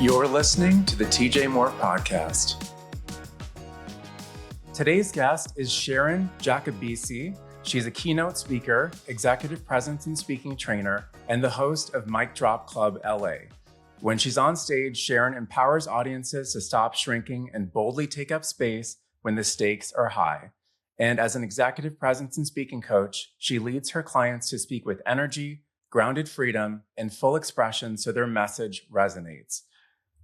You're listening to the TJ Moore Podcast. Today's guest is Sharon Jakubecy. She's a keynote speaker, executive presence and speaking trainer, and the host of Mic Drop Club LA. When she's on stage, Sharon empowers audiences to stop shrinking and boldly take up space when the stakes are high. And as an executive presence and speaking coach, she leads her clients to speak with energy, grounded freedom, and full expression so their message resonates.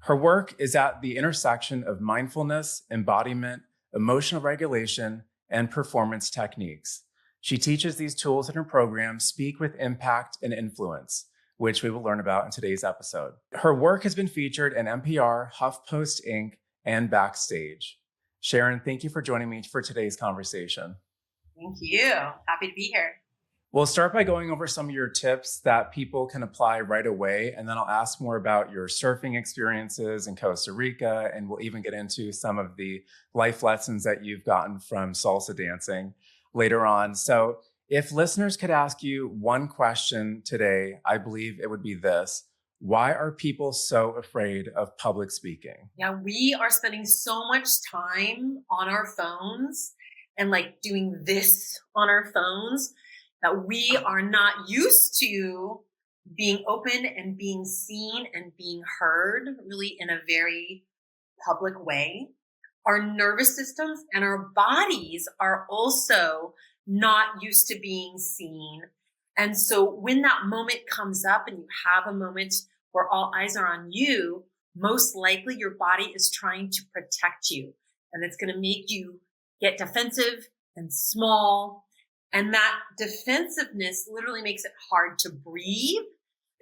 Her work is at the intersection of mindfulness, embodiment, emotional regulation, and performance techniques. She teaches these tools in her program, Speak with Impact and Influence, which we will learn about in today's episode. Her work has been featured in NPR, HuffPost Inc., and Backstage. Sharon, thank you for joining me for today's conversation. Thank you. Happy to be here. We'll start by going over some of your tips that people can apply right away, and then I'll ask more about your surfing experiences in Costa Rica, and we'll even get into some of the life lessons that you've gotten from salsa dancing later on. So if listeners could ask you one question today, I believe it would be this: why are people so afraid of public speaking? Yeah, we are spending so much time on our phones and doing this on our phones that we are not used to being open and being seen and being heard really in a very public way. Our nervous systems and our bodies are also not used to being seen. And so when that moment comes up and you have a moment where all eyes are on you, most likely your body is trying to protect you. And it's going to make you get defensive and small. And that defensiveness literally makes it hard to breathe.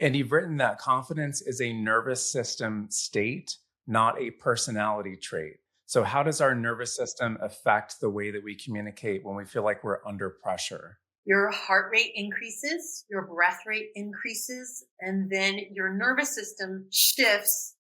And you've written that confidence is a nervous system state, not a personality trait. So how does our nervous system affect the way that we communicate when we feel like we're under pressure? Your heart rate increases, your breath rate increases, and then your nervous system shifts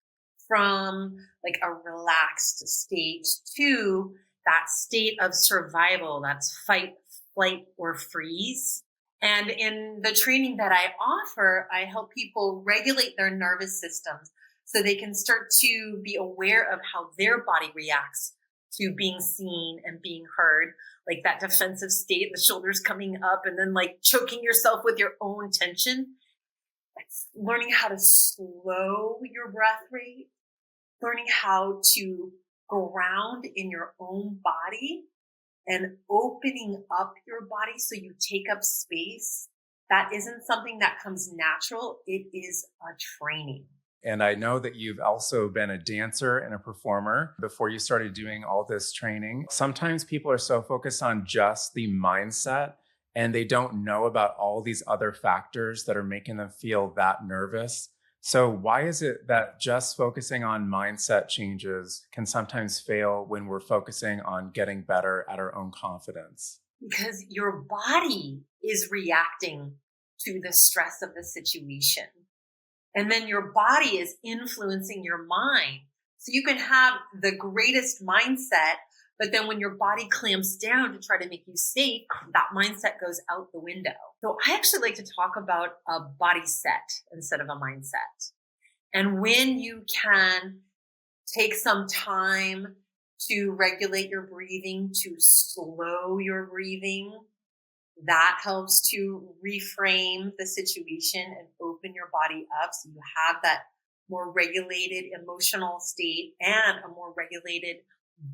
from a relaxed state to that state of survival. That's fight, flight, or freeze. And in the training that I offer, I help people regulate their nervous systems so they can start to be aware of how their body reacts to being seen and being heard, like that defensive state, the shoulders coming up and then choking yourself with your own tension. It's learning how to slow your breath rate, learning how to ground in your own body and opening up your body so you take up space. That isn't something that comes natural. It is a training. And I know that you've also been a dancer and a performer before you started doing all this training. Sometimes people are so focused on just the mindset and they don't know about all these other factors that are making them feel that nervous. So why is it that just focusing on mindset changes can sometimes fail when we're focusing on getting better at our own confidence? Because your body is reacting to the stress of the situation. And then your body is influencing your mind. So you can have the greatest mindset, but then when your body clamps down to try to make you safe, that mindset goes out the window. So I actually like to talk about a body set instead of a mindset. And when you can take some time to regulate your breathing, to slow your breathing, that helps to reframe the situation and open your body up so you have that more regulated emotional state and a more regulated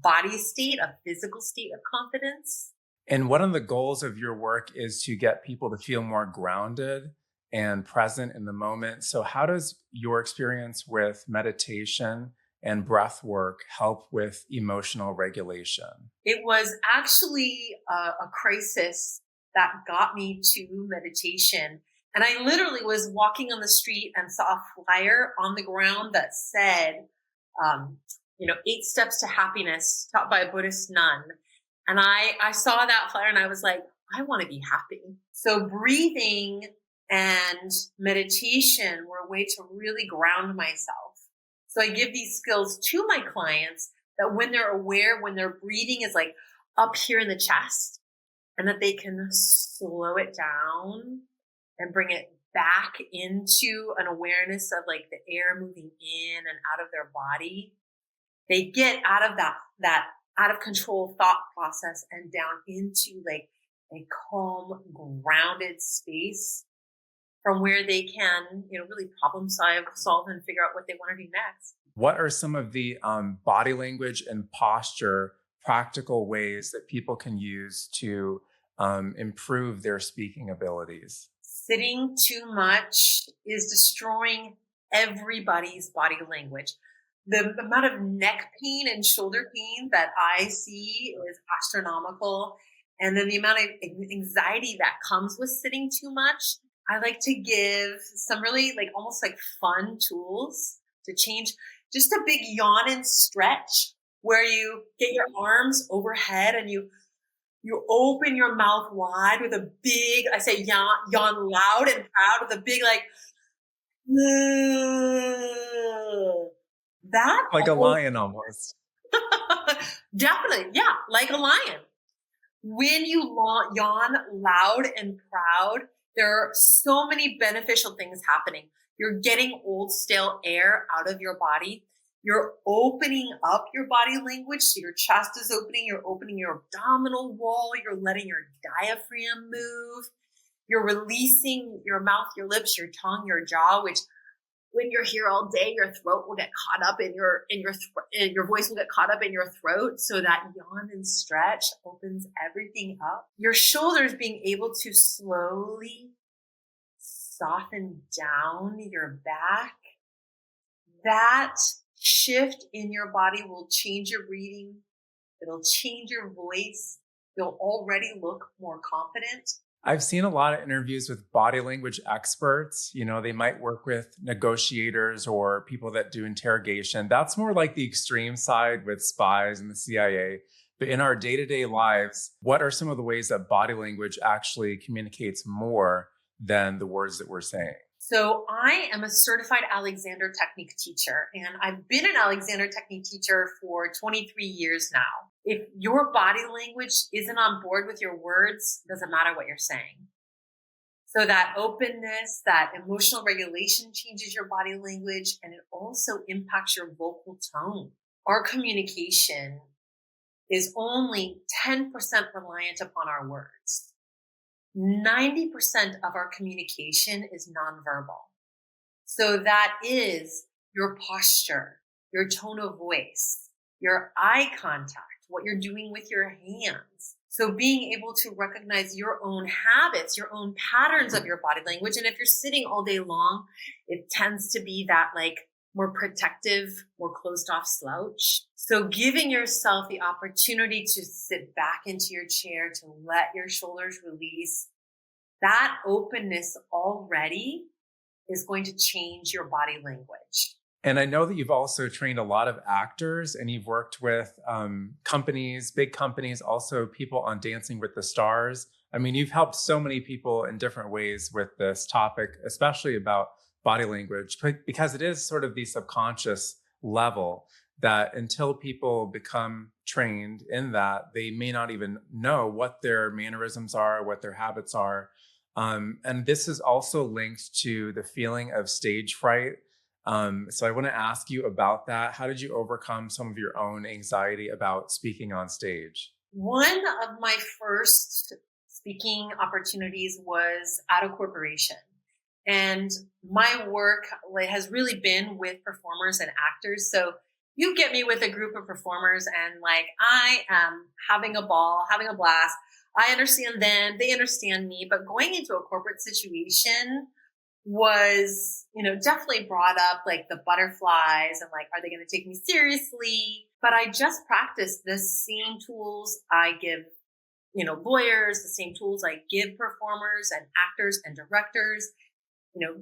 body state, a physical state of confidence. And one of the goals of your work is to get people to feel more grounded and present in the moment. So how does your experience with meditation and breath work help with emotional regulation? It was actually a crisis that got me to meditation. And I literally was walking on the street and saw a flyer on the ground that said, 8 steps to happiness taught by a Buddhist nun. And I saw that flyer and I was like, I want to be happy. So breathing and meditation were a way to really ground myself. So I give these skills to my clients that when they're aware, when their breathing is up here in the chest, and that they can slow it down and bring it back into an awareness of like the air moving in and out of their body, they get out of that out of control thought process and down into like a calm, grounded space from where they can, really problem solve and figure out what they want to do next. What are some of the body language and posture practical ways that people can use to improve their speaking abilities? Sitting too much is destroying everybody's body language. The amount of neck pain and shoulder pain that I see is astronomical. And then the amount of anxiety that comes with sitting too much. I like to give some really like almost like fun tools to change. Just a big yawn and stretch where you get your arms overhead and you open your mouth wide with a big, I say yawn loud and proud with a big like, that. Like a lion almost. Definitely. Yeah. Like a lion. When you yawn loud and proud, there are so many beneficial things happening. You're getting old, stale air out of your body. You're opening up your body language. So your chest is opening. You're opening your abdominal wall. You're letting your diaphragm move. You're releasing your mouth, your lips, your tongue, your jaw, which when you're here all day, your throat will get caught up in your voice will get caught up in your throat. So that yawn and stretch opens everything up. Your shoulders being able to slowly soften down your back. That shift in your body will change your breathing. It'll change your voice. You'll already look more confident. I've seen a lot of interviews with body language experts. They might work with negotiators or people that do interrogation. That's more like the extreme side with spies and the CIA. But in our day-to-day lives, what are some of the ways that body language actually communicates more than the words that we're saying? So I am a certified Alexander Technique teacher, and I've been an Alexander Technique teacher for 23 years now. If your body language isn't on board with your words, doesn't matter what you're saying. So that openness, that emotional regulation changes your body language, and it also impacts your vocal tone. Our communication is only 10% reliant upon our words. 90% of our communication is nonverbal. So that is your posture, your tone of voice, your eye contact, what you're doing with your hands. So being able to recognize your own habits, your own patterns of your body language. And if you're sitting all day long, it tends to be that like more protective, more closed off slouch. So giving yourself the opportunity to sit back into your chair, to let your shoulders release, that openness already is going to change your body language. And I know that you've also trained a lot of actors and you've worked with companies, big companies, also people on Dancing with the Stars. I mean, you've helped so many people in different ways with this topic, especially about body language, because it is sort of the subconscious level that until people become trained in that, they may not even know what their mannerisms are, what their habits are. And this is also linked to the feeling of stage fright. So I want to ask you about that. How did you overcome some of your own anxiety about speaking on stage? One of my first speaking opportunities was at a corporation. And my work has really been with performers and actors. So you get me with a group of performers and like, I am having a ball, having a blast. I understand them, they understand me, but going into a corporate situation was, definitely brought up like the butterflies and like, are they going to take me seriously? But I just practiced the same tools I give, lawyers, the same tools I give performers and actors and directors,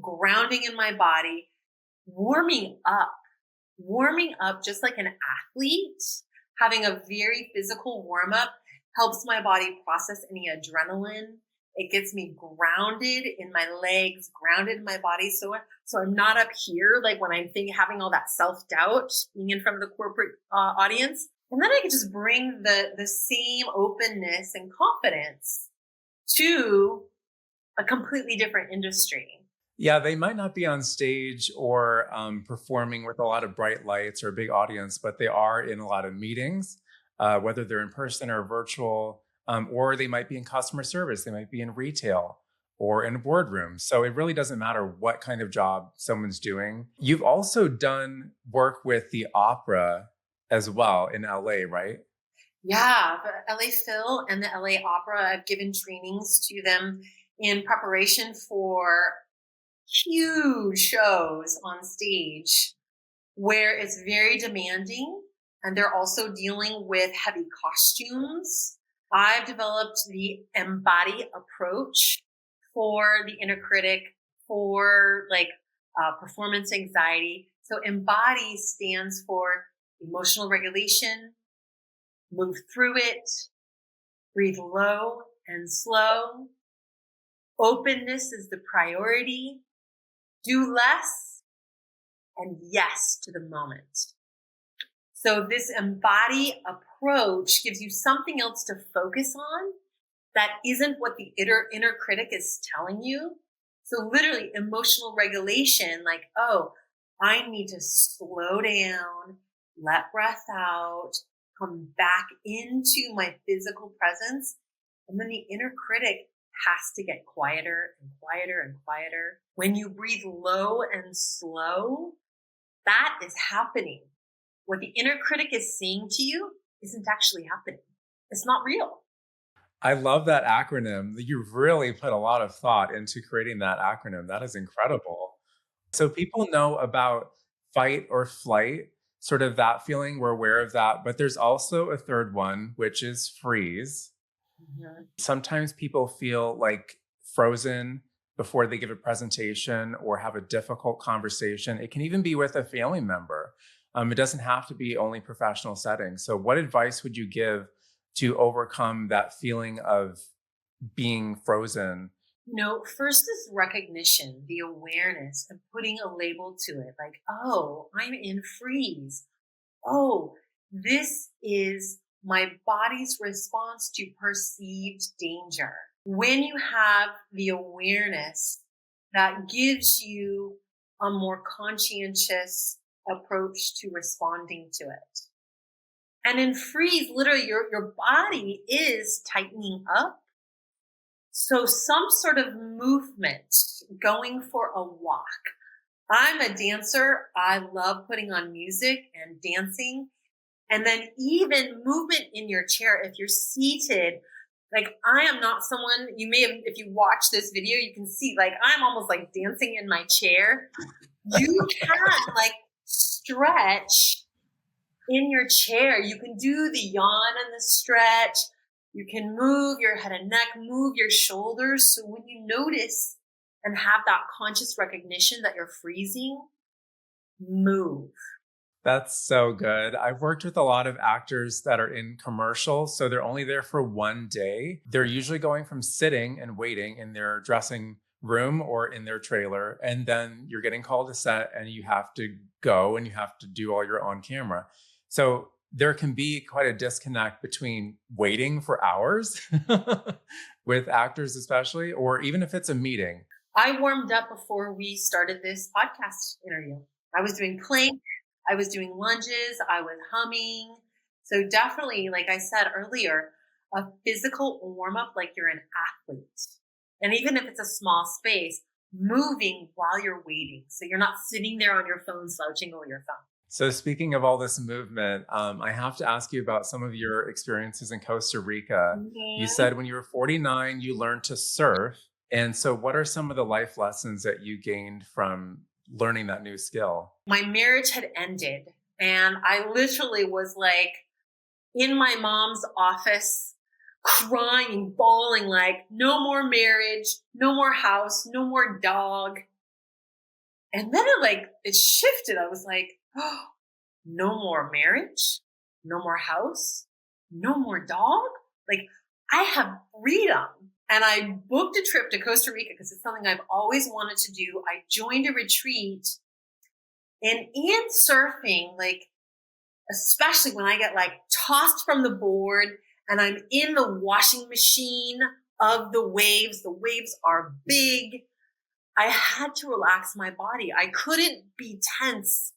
grounding in my body, warming up just like an athlete, having a very physical warm up helps my body process any adrenaline. It gets me grounded in my legs, grounded in my body. So I'm not up here, like when I'm having all that self-doubt being in front of the corporate audience. And then I can just bring the same openness and confidence to a completely different industry. Yeah, they might not be on stage or performing with a lot of bright lights or a big audience, but they are in a lot of meetings, whether they're in person or virtual, or they might be in customer service, they might be in retail or in a boardroom. So it really doesn't matter what kind of job someone's doing. You've also done work with the opera as well in LA, right? Yeah, the LA Phil and the LA Opera, I've given trainings to them in preparation for huge shows on stage where it's very demanding and they're also dealing with heavy costumes. I've developed the EMBODY approach for the inner critic, for performance anxiety. So EMBODY stands for emotional regulation, move through it, breathe low and slow. Openness is the priority. Do less and yes to the moment. So this EMBODY approach gives you something else to focus on that isn't what the inner critic is telling you. So literally emotional regulation, like, oh, I need to slow down, let breath out, come back into my physical presence. And then the inner critic has to get quieter and quieter and quieter. When you breathe low and slow, that is happening. What the inner critic is saying to you isn't actually happening. It's not real. I love that acronym. You've really put a lot of thought into creating that acronym. That is incredible. So people know about fight or flight, sort of that feeling. We're aware of that. But there's also a third one, which is freeze. Mm-hmm. Sometimes people feel like frozen before they give a presentation or have a difficult conversation. It can even be with a family member. It doesn't have to be only professional settings. So what advice would you give to overcome that feeling of being frozen? First is recognition, the awareness, and putting a label to it. Like, oh, I'm in freeze. Oh, this is my body's response to perceived danger. When you have the awareness, that gives you a more conscientious approach to responding to it. And in freeze, literally your body is tightening up. So some sort of movement, going for a walk. I'm a dancer. I love putting on music and dancing. And then even movement in your chair. If you're seated, like I am not someone, you may have, if you watch this video, you can see like I'm almost like dancing in my chair. You can like stretch in your chair. You can do the yawn and the stretch. You can move your head and neck, move your shoulders. So when you notice and have that conscious recognition that you're freezing, move. That's so good. I've worked with a lot of actors that are in commercials, so they're only there for one day. They're usually going from sitting and waiting in their dressing room or in their trailer, and then you're getting called to set and you have to go and you have to do all your on camera. So there can be quite a disconnect between waiting for hours with actors, especially, or even if it's a meeting. I warmed up before we started this podcast interview. I was doing plank, I was doing lunges, I was humming. So definitely, like I said earlier, a physical warm up like you're an athlete. And even if it's a small space, moving while you're waiting. So you're not sitting there on your phone slouching over your phone. So speaking of all this movement, I have to ask you about some of your experiences in Costa Rica. You Mm-hmm. said when you were 49, you learned to surf. And so what are some of the life lessons that you gained from learning that new skill? My marriage had ended and I literally was like in my mom's office crying, bawling, like no more marriage, no more house, no more dog. And then it shifted. I was like, oh, no more marriage, no more house, no more dog. Like I have freedom. And I booked a trip to Costa Rica because it's something I've always wanted to do. I joined a retreat, and in surfing, like, especially when I get like tossed from the board and I'm in the washing machine of the waves. The waves are big. I had to relax my body. I couldn't be tense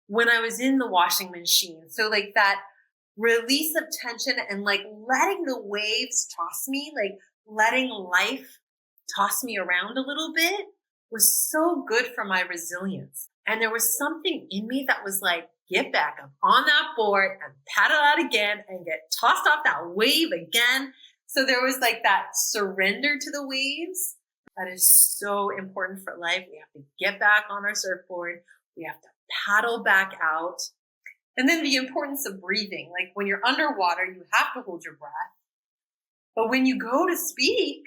when I was in the washing machine. So like that release of tension and like letting the waves toss me, like letting life toss me around a little bit was so good for my resilience. And there was something in me that was like, get back up on that board and paddle out again and get tossed off that wave again. So there was like that surrender to the waves that is so important for life. We have to get back on our surfboard. We have to paddle back out. And then the importance of breathing. Like when you're underwater, you have to hold your breath. But when you go to speak,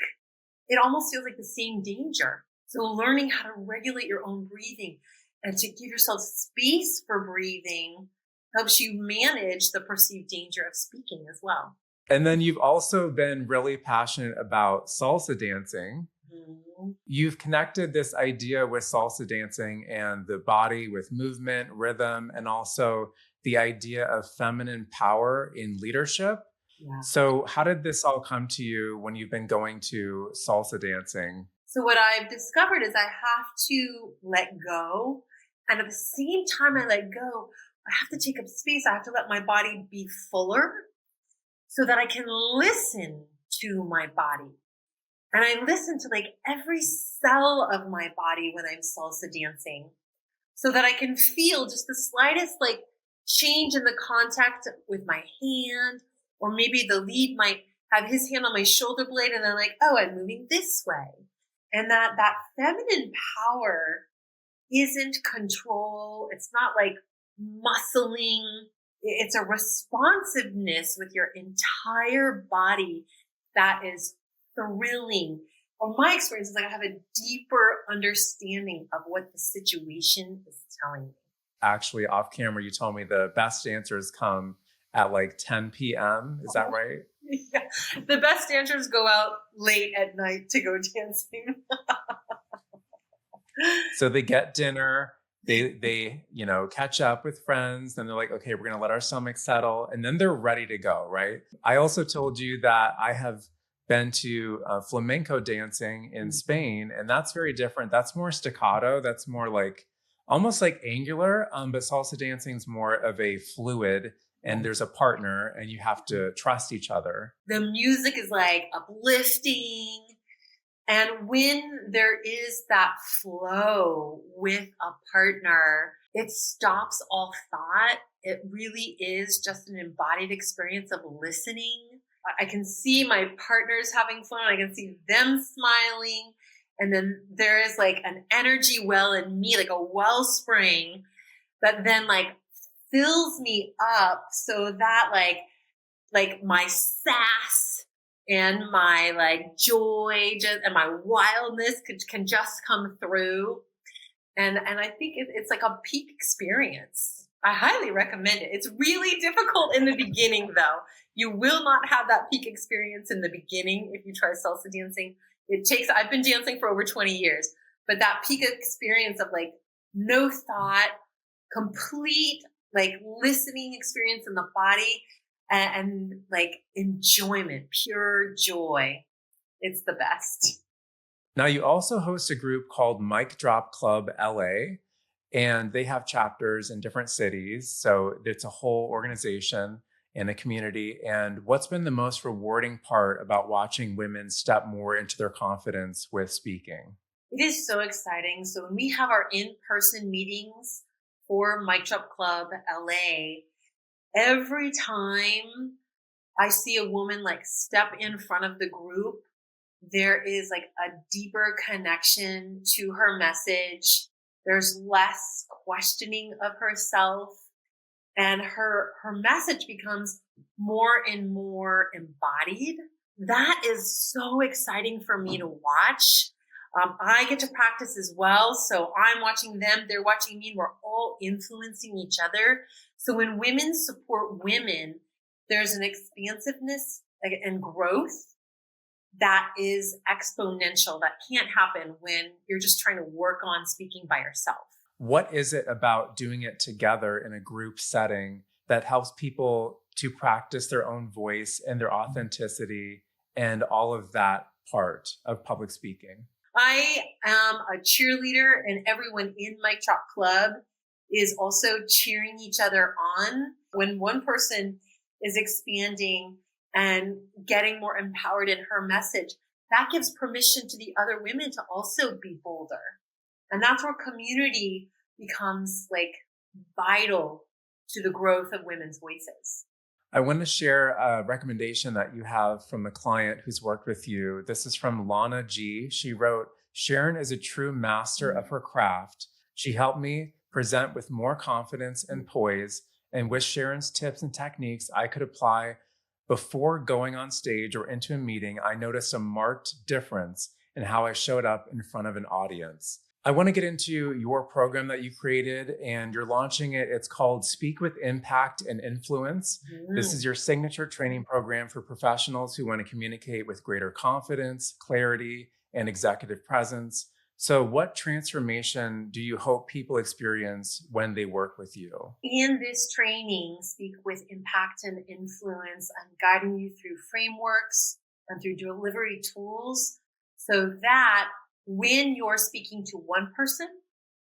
it almost feels like the same danger. So learning how to regulate your own breathing and to give yourself space for breathing helps you manage the perceived danger of speaking as well. And then you've also been really passionate about salsa dancing. Mm-hmm. You've connected this idea with salsa dancing and the body with movement, rhythm, and also the idea of feminine power in leadership. Yeah. So how did this all come to you when you've been going to salsa dancing? So what I've discovered is I have to let go. And at the same time I let go, I have to take up space. I have to let my body be fuller so that I can listen to my body. And I listen to like every cell of my body when I'm salsa dancing so that I can feel just the slightest like change in the contact with my hand, or maybe the lead might have his hand on my shoulder blade and then like, oh, I'm moving this way. And that feminine power isn't control. It's not like muscling. It's a responsiveness with your entire body that is thrilling. Well, my experience is like I have a deeper understanding of what the situation is telling me. Actually, off camera, you told me the best dancers come at like 10 p.m. Is that right? Yeah. The best dancers go out late at night to go dancing. So they get dinner, they catch up with friends, then they're like, okay, we're going to let our stomach settle, and then they're ready to go, right? I also told you that I have been to flamenco dancing in Spain, and that's very different. That's more staccato. That's more like almost like angular, but salsa dancing is more of a fluid, and there's a partner and you have to trust each other. The music is like uplifting. And when there is that flow with a partner, it stops all thought. It really is just an embodied experience of listening. I can see my partners having fun. I can see them smiling. And then there is like an energy well in me, like a wellspring that then like fills me up so that like my sass and my like joy and my wildness can just come through. And I think it's like a peak experience. I highly recommend it. It's really difficult in the beginning though. You will not have that peak experience in the beginning if you try salsa dancing. I've been dancing for over 20 years, but that peak experience of like no thought, complete like listening experience in the body and like enjoyment, pure joy. It's the best. Now you also host a group called Mic Drop Club LA, and they have chapters in different cities. So it's a whole organization and a community. And what's been the most rewarding part about watching women step more into their confidence with speaking? It is so exciting. So when we have our in-person meetings for Mic Drop Club LA, every time I see a woman like step in front of the group, there is like a deeper connection to her message. There's less questioning of herself, and her message becomes more and more embodied. That is so exciting for me to watch. I get to practice as well. So I'm watching them, they're watching me, and we're all influencing each other. So when women support women, there's an expansiveness and growth that is exponential. That can't happen when you're just trying to work on speaking by yourself. What is it about doing it together in a group setting that helps people to practice their own voice and their authenticity and all of that part of public speaking? I am a cheerleader, and everyone in Mic Drop Club is also cheering each other on. When one person is expanding and getting more empowered in her message, that gives permission to the other women to also be bolder. And that's where community becomes like vital to the growth of women's voices. I want to share a recommendation that you have from a client who's worked with you. This is from Lana G. She wrote, Sharon is a true master of her craft. She helped me present with more confidence and poise, and with Sharon's tips and techniques I could apply before going on stage or into a meeting, I noticed a marked difference in how I showed up in front of an audience. I want to get into your program that you created, and you're launching it. It's called Speak with Impact and Influence. This is your signature training program for professionals who want to communicate with greater confidence, clarity, and executive presence. So what transformation do you hope people experience when they work with you? In this training, Speak with Impact and Influence, I'm guiding you through frameworks and through delivery tools so that when you're speaking to one person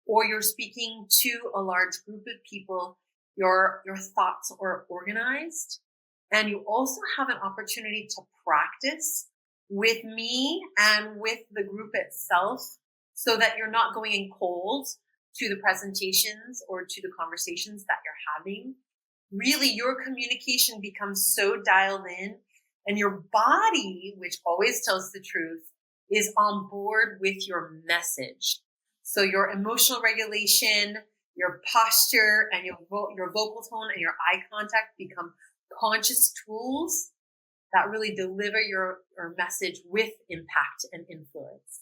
or you're speaking to a large group of people, your thoughts are organized, and you also have an opportunity to practice with me and with the group itself so that you're not going in cold to the presentations or to the conversations that you're having. Really, your communication becomes so dialed in, and your body, which always tells the truth, is on board with your message. So your emotional regulation, your posture, and your vocal tone and your eye contact become conscious tools that really deliver your message with impact and influence.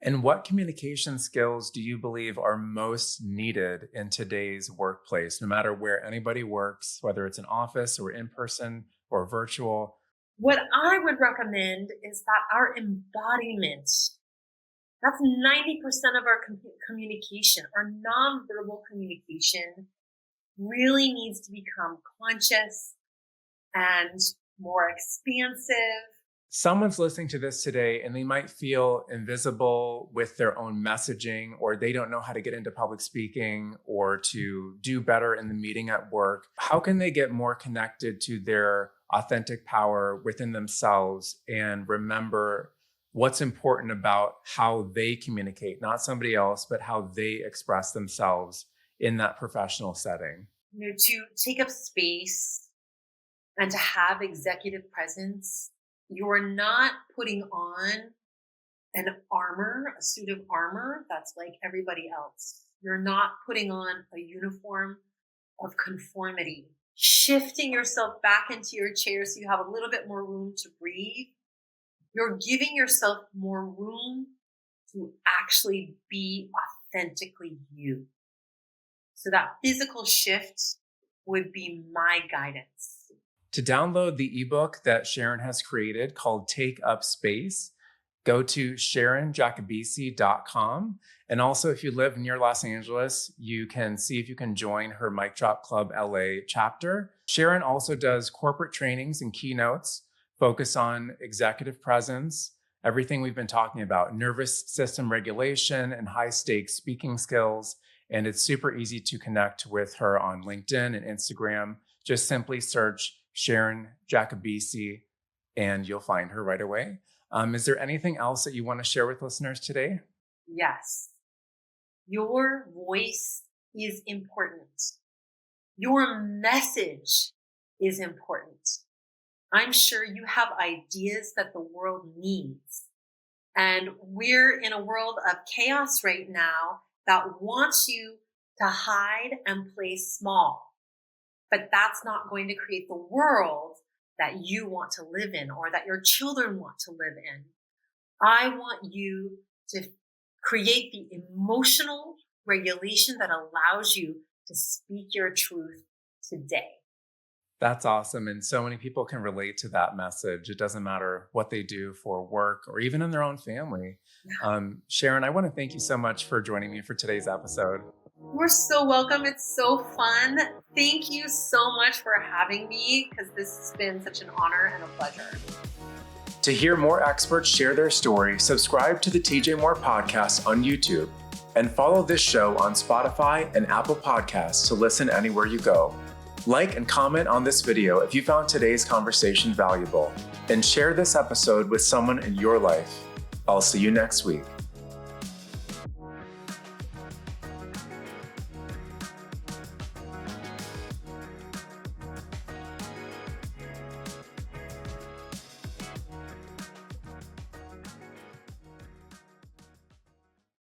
And what communication skills do you believe are most needed in today's workplace, no matter where anybody works, whether it's an office or in person or virtual? What I would recommend is that our embodiment, that's 90% of our communication, our nonverbal communication really needs to become conscious and more expansive. Someone's listening to this today and they might feel invisible with their own messaging, or they don't know how to get into public speaking or to do better in the meeting at work. How can they get more connected to their authentic power within themselves and remember what's important about how they communicate, not somebody else, but how they express themselves in that professional setting? To take up space and to have executive presence, you're not putting on a suit of armor that's like everybody else. You're not putting on a uniform of conformity. Shifting yourself back into your chair so you have a little bit more room to breathe. You're giving yourself more room to actually be authentically you. So that physical shift would be my guidance. To download the ebook that Sharon has created called Take Up Space, go to SharonJakubecy.com. And also, if you live near Los Angeles, you can see if you can join her Mic Drop Club LA chapter. Sharon also does corporate trainings and keynotes, focus on executive presence, everything we've been talking about, nervous system regulation and high stakes speaking skills. And it's super easy to connect with her on LinkedIn and Instagram. Just simply search Sharon Jakubecy and you'll find her right away. Is there anything else that you want to share with listeners today? Yes. Your voice is important. Your message is important. I'm sure you have ideas that the world needs. And we're in a world of chaos right now that wants you to hide and play small. But that's not going to create the world that you want to live in or that your children want to live in. I want you to create the emotional regulation that allows you to speak your truth today. That's awesome. And so many people can relate to that message. It doesn't matter what they do for work or even in their own family. Sharon, I want to thank you so much for joining me for today's episode. You're so welcome. It's so fun. Thank you so much for having me, because this has been such an honor and a pleasure. To hear more experts share their story, subscribe to the TJ Moore podcast on YouTube and follow this show on Spotify and Apple Podcasts to listen anywhere you go. Like and comment on this video if you found today's conversation valuable, and share this episode with someone in your life. I'll see you next week.